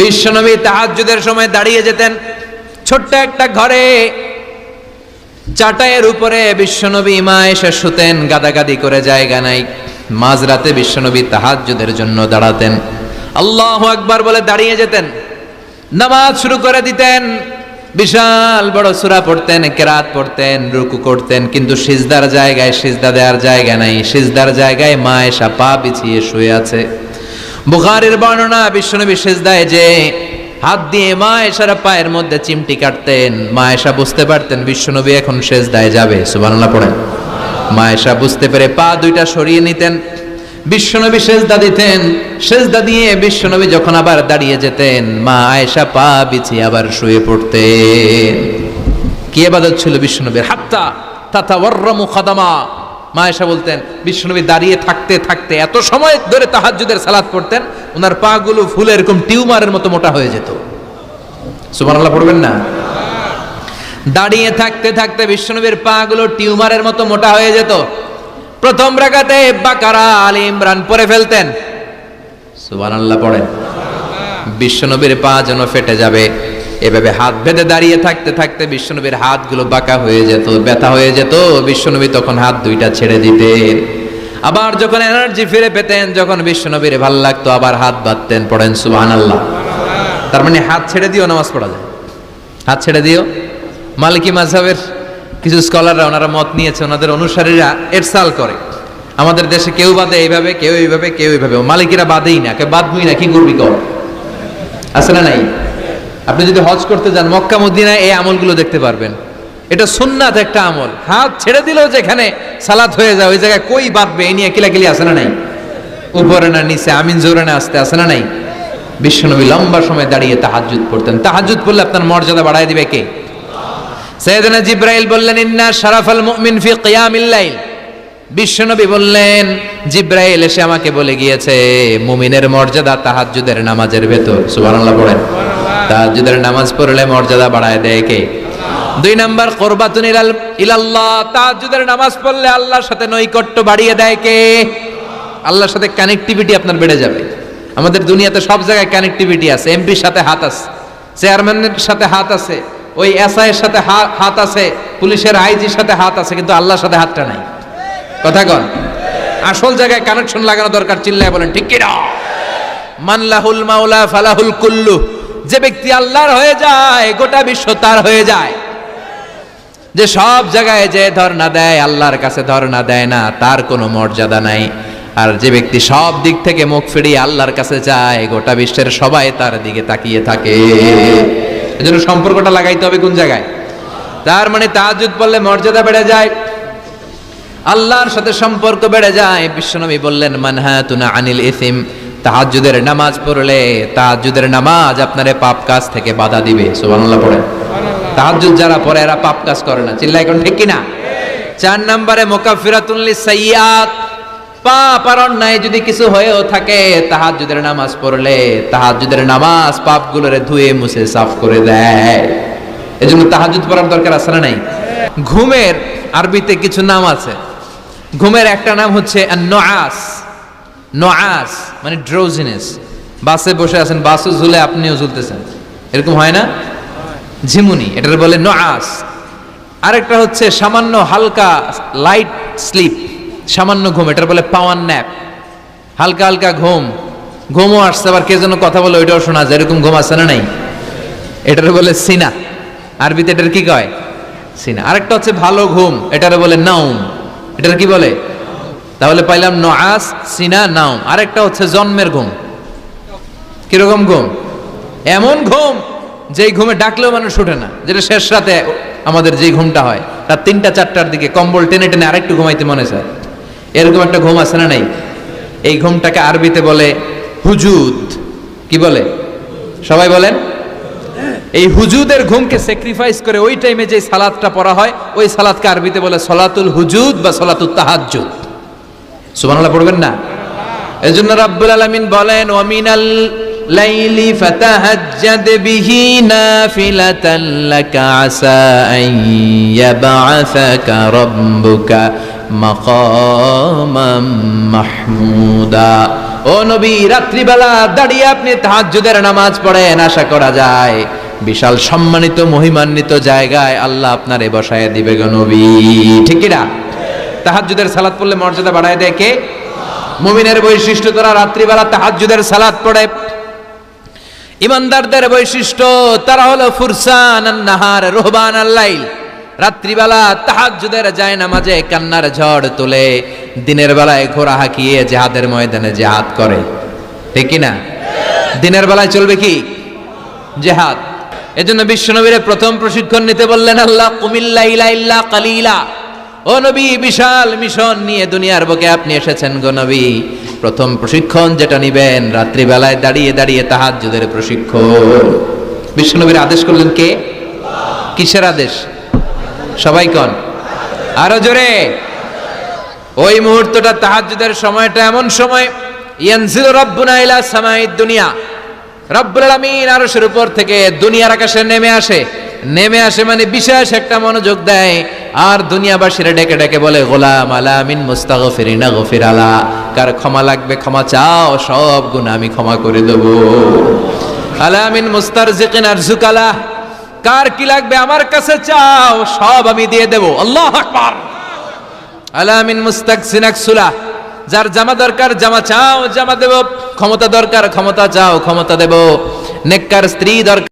বিশ্বনবী তাহাজ্জুদের সময় দাঁড়িয়ে যেতেন। ছোট্ট একটা ঘরে চাটাইয়ের উপরে বিশ্বনবী মা এসে শুতেন, গাদাগাদি করে জায়গা নাই। মাঝরাতে বিশ্বনবী তাহাজ্জুদের জন্য দাঁড়াতেন, আল্লাহু আকবার বলে দাঁড়িয়ে যেতেন, নামাজ শুরু করে দিতেন। বিশাল বড় সূরা পড়তেন, কেরাত পড়তেন, রুকু করতেন, কিন্তু সিজদার জায়গায় সিজদা দেওয়ার জায়গা নাই। সিজদার জায়গায় মা এসা পা বিছিয়ে শুয়ে আছে। বুখারীর বর্ণনা, বিশ্বনবী সিজদায় যে হাত দিয়ে মা এসার পায়ের মধ্যে চিমটি কাটতেন, মা এসা বুঝতে পারতেন বিশ্বনবী এখন সিজদায় যাবে। সুবহানাল্লাহ পড়েন। মা এসা বুঝতে পেরে পা দুইটা সরিয়ে নিতেন, বিশ্বনবী সিজদা দিতেন। সিজদা দিয়ে বিশ্বনবী যখন আবার দাঁড়িয়ে যেতেন, মা আয়েশা পা বিছিয়ে আবার শুয়ে পড়তেন। কি ইবাদত ছিল বিশ্বনবীর! হাত্তা তাতাওয়াররামু খাদামা। মা আয়েশা বলতেন বিশ্বনবী দাঁড়িয়ে থাকতে থাকতে এত সময় ধরে তাহাজ্জুদের সালাত পড়তেন, ওনার পা গুলো ফুলে এরকম টিউমারের মতো মোটা হয়ে যেত। সুবহানাল্লাহ পড়বেন না? দাঁড়িয়ে থাকতে থাকতে বিশ্বনবীর পা গুলো টিউমারের মতো মোটা হয়ে যেত। প্রথম রাকাতে বাকারা, আলে ইমরান পড়ে ফেলতেন। সুবহানাল্লাহ পড়েন। বিশ্বনবীর পা যেন ফেটে যাবে, এভাবে হাত বেঁধে দাঁড়িয়ে থাকতে থাকতে বিশ্বনবীর হাতগুলো বাঁকা হয়ে যেত, ব্যথা হয়ে যেত। বিশ্বনবী তখন হাত দুইটা ছেড়ে দিতেন। আবার যখন এনার্জি ফিরে পেতেন, যখন বিশ্বনবীর ভাল লাগতো, আবার হাত বাঁধতেন। পড়েন সুবহানাল্লাহ। তার মানে হাত ছেড়ে দিও নামাজ পড়া যায়। হাত ছেড়ে দিও। মালিকি মাযহাবের কিছু স্কলাররা ওনারা মত নিয়েছে, ওনাদের অনুসারীরা এরসাল করে, আমাদের দেশে কেউ বাদে এইভাবে, কেউ এইভাবে, কেউ এইভাবে। মালিকিরা বাদেই না, কেউ বাদবই না, কি করবি কর। আছে না নাই? আপনি যদি হজ করতে যান মক্কা মদিনায় এই আমলগুলো দেখতে পারবেন। এটা সুন্নাত একটা আমল। হাত ছেড়ে দিলেও যেখানে সালাত হয়ে যায় ওই জায়গায় কই বাঁধবে এই নিয়ে কিলাকিলি আছে না নাই? উপরে না নিচে, আমিন জোরে না আসতে, আছে না নাই? বিশ্বনবী লম্বা সময় দাঁড়িয়ে তাহাজ্জুদ পড়তেন। তাহাজ্জুদ পড়লে আপনার মর্যাদা বাড়ায় দিবে কে? সাইয়েদনা জিবরাইল বললেন ইন্না শারাফাল মুমিন ফি কিয়ামিল লাইল। বিশ্বনবী বললেন জিবরাইল এসে আমাকে বলে গিয়েছে মুমিনের মর্যাদা তাহাজ্জুদের নামাজের ভেতর। সুবহানাল্লাহ পড়েন। তাহাজ্জুদের নামাজ পড়লে মর্যাদা বাড়ায় দেয় কে? দুই নাম্বার কুরবাতুন ইলাল্লাহ। তাহাজ্জুদের নামাজ পড়লে আল্লাহর সাথে নৈকট্য বাড়িয়ে দেয় কে? আল্লাহর সাথে কানেক্টিভিটি আপনার বেড়ে যাবে। আমাদের দুনিয়াতে সব জায়গায় কানেক্টিভিটি আছে। এমপির সাথে হাত আছে, চেয়ারম্যানের সাথে হাত আছে, ওই এসআই এর সাথে হাত আছে, পুলিশের আইজির সাথে হাত আছে, কিন্তু আল্লাহর সাথে হাতটা নাই। কথা কন। আসল জায়গায় কানেকশন লাগানো দরকার। চিল্লায় বলেন ঠিক কি না? মান লাহুল মাওলা ফালাহুল কুল্লু। যে ব্যক্তি আল্লাহর হয়ে যায় গোটা বিশ্ব তার হয়ে যায়। যে সব জায়গায় যে ধর্ণা দেয় আল্লাহর কাছে ধর্ণা দেয় না, তার কোনো মর্যাদা নাই। আর যে ব্যক্তি সব দিক থেকে মুখ ফিরিয়ে আল্লাহর কাছে যায় গোটা বিশ্বের সবাই তার দিকে তাকিয়ে থাকে। এজন্য সম্পর্কটা লাগাইতে হবে কোন জায়গায়? তার মানে তাহাজ্জুদ পড়লে মর্যাদা বেড়ে যায়, আল্লাহর সাথে সম্পর্ক বেড়ে যায়। বিশ্বনবী বললেন মানহাতুনা আনিল ইসিম। তাহাজ্জুদের নামাজ পড়লে তাহাজ্জুদের নামাজ আপনারে পাপ কাজ থেকে বাধা দিবে। সুবহানাল্লাহ পড়েন। তাহাজ্জুদ যারা পড়ে এরা পাপ কাজ করে না। চিল্লায় কোন ঠিক কি না? 4 নম্বরে মুকাফফিরাতুন লিসাইয়্যাত। পাপ আর অন্যায় যদি কিছু হয়েও থাকে তাহাজ্জুদের নামাজ পড়লে তাহাজ্জুদের নামাজ পাপগুলোরে ধুয়ে মুছে সাফ করে দেয়। এজন্য তাহাজ্জুদ পড়ার দরকার আছে না নাই? ঘুমের আরবিতে কিছু নাম আছে। ঘুমের একটা নাম হচ্ছে আন-নুআস। নুআস মানে ড্রোজিনেস। বাসে বসে আছেন, বাসও ঝুলে আপনিও ঝুলতেছেন, এরকম হয় না? ঝিমুনি, এটার বলে নুআস। আরেকটা হচ্ছে সামান্য হালকা লাইট স্লিপ, সামান্য ঘুম, এটার বলে পাওয়ার ন্যাপ। হালকা হালকা ঘুম, ঘুমও আসছে আবার কে যেন কথা বলে ওইটাও শোনা যায়, এরকম ঘুম আছে না নাই? এটার বলে সিনা। আরবিতে এটার কি কয়? সিনা। আরেকটা হচ্ছে ভালো ঘুম, এটার বলে নাউম। এটার কি বলে? তাহলে পাইলাম নুআস, সিনা, নাউম। আরেকটা হচ্ছে জন্মের ঘুম। কিরকম ঘুম? এমন ঘুম যেই ঘুমে ডাকলেও মানুষ ওঠে না, যেটা শেষ রাতে আমাদের যেই ঘুমটা হয় রাত 3টা-4টার দিকে কম্বল টেনে টেনে আরেকটু ঘুমাইতে মনে চায়, এরকম একটা ঘুম আছে না নাই? এই ঘুমটাকে আরবিতে বলে হুজুদ। কি বলে? সবাই বলেন। এই হুজুদের ঘুমকে স্যাক্রিফাইস করে ওই টাইমে যে সালাতটা পড়া হয় ওই সালাতকে আরবিতে বলে সলাতুল হুজুদ বা সলাতুত তাহাজ্জুদ। সুবহানাল্লাহ পড়বেন না? এজন্য রাব্বুল আলামিন বলেন ওয়া মিনাল লাইলি ফাতাহাজ্জাদ বিহি নাফিলাতান লাকা আসা আন ইয়াবআসাকা রাব্বুকা মাকামাম মাহমুদা। ও নবী, রাত্রিবেলা দাঁড়িয়ে আপনি তাহাজ্জুদের নামাজ পড়েন, আশা করা যায় বিশাল সম্মানিত মহিমান্বিত জায়গায় আল্লাহ আপনারে বসায় দিবে গো নবী। ঠিক কি না? তাহাজ্জুদের সালাত পড়লে মর্যাদা বাড়ায় দেয় কে? মুমিনের বৈশিষ্ট্য, তারা রাত্রিবেলা তাহাজ্জুদের সালাত পড়ে। ইমানদারদের বৈশিষ্ট্য, তারা হলো ফুরসান আন-নাহার রুহবান আল-লাইল। রাত্রিবেলা তাহাজ্জুদের যায় নামাজে কান্নার ঝড় তোলে, দিনের বেলায় ঘোড়া হাঁকিয়ে জিহাদের ময়দানে জিহাদ করে। ঠিক কি না? দিনের বেলায় চলবে কি? জিহাদ। এজন্য বিশ্বনবীর প্রথম প্রশিক্ষণ নিতে বললেন আল্লাহ, কুমিল লাইলা ইল্লা কালিলা। ও নবী, বিশাল মিশন নিয়ে দুনিয়ার বুকে আপনি এসেছেন গো নবী। প্রথম প্রশিক্ষণ যেটা নিবেন, রাত্রিবেলায় দাঁড়িয়ে দাঁড়িয়ে তাহাজ্জুদের প্রশিক্ষণ। বিশ্বনবীর আদেশ করলেন কে? কিসের আদেশ? সবাই কোন, আরো জোরে। ওই মুহূর্তটা তাহাজ্জুদের সময়টা এমন সময়, ইয়ানজিলু রাব্বুনা ইলা সামাইদ দুনিয়া, রব্বুল আলামিন আরশের উপর থেকে দুনিয়ার আকাশে নেমে আসে। নেমে আসে মানে বিশেষ একটা মনোযোগ দেয়, আর দুনিয়াবাসীরা ডেকে ডেকে বলে, গোলাম আলা মিন মুস্তাগফিরিনা গফির আলা, কার ক্ষমা লাগবে ক্ষমা চাও, সব গুনাহ আমি ক্ষমা করে দেব। আলা মিন মুস্তারজিকিন আরজুকালা, কার কি লাগবে আমার কাছে চাও, সব আমি দিয়ে দেব। আল্লাহু আকবার। আলা মিন মুস্তাকসিন আকসুলা, যার জামা দরকার জামা চাও, জামা দেব। ক্ষমতা দরকার ক্ষমতা চাও, ক্ষমতা দেব। নেককার স্ত্রী দরকার